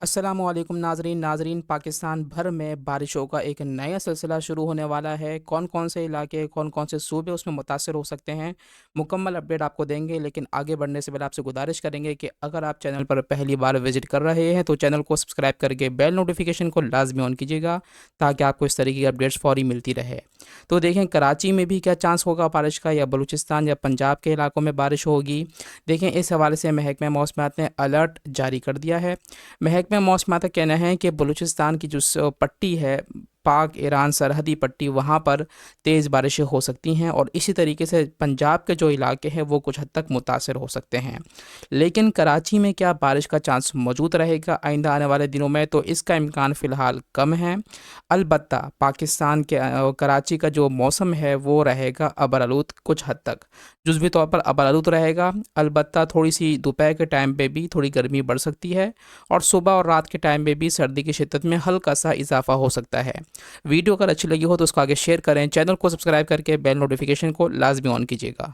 अस्सलाम वालेकुम नाजरीन पाकिस्तान भर में बारिशों का एक नया सिलसिला शुरू होने वाला है। कौन कौन से इलाके, कौन कौन से सूबे उसमें मुतासर हो सकते हैं, मुकम्मल अपडेट आपको देंगे। लेकिन आगे बढ़ने से पहले आपसे गुजारिश करेंगे कि अगर आप चैनल पर पहली बार विजिट कर रहे हैं तो चैनल को सब्सक्राइब करके बेल नोटिफिकेशन को लाजमी ऑन कीजिएगा, ताकि आपको इस तरीके की अपडेट्स फौरी मिलती रहे। तो देखें, कराची में भी क्या चांस होगा बारिश का, या बलूचिस्तान या पंजाब के इलाकों में बारिश होगी। देखें, इस हवाले से महकमा मौसमियात ने अलर्ट जारी कर दिया है। महकमा मौसमियात का कहना है कि बलूचिस्तान की जो पट्टी है, पाक ईरान सरहदी पट्टी, वहाँ पर तेज़ बारिशें हो सकती हैं, और इसी तरीके से पंजाब के जो इलाके हैं वो कुछ हद तक मुतासर हो सकते हैं। लेकिन कराची में क्या बारिश का चांस मौजूद रहेगा आइंदा आने वाले दिनों में, तो इसका इम्कान फ़िलहाल कम है। अलबत्ता पाकिस्तान के कराची का जो मौसम है वो रहेगा अबरआलूद, कुछ हद तक जुज़वी तौर पर अबरआलूद रहेगा। अलबत्ता थोड़ी सी दोपहर के टाइम पे भी थोड़ी गर्मी बढ़ सकती है, और सुबह और रात के टाइम में भी सर्दी की शिद्दत में हल्का सा इजाफा हो सकता है। वीडियो अगर अच्छी लगी हो तो उसको आगे शेयर करें, चैनल को सब्सक्राइब करके बेल नोटिफिकेशन को लाजमी ऑन कीजिएगा।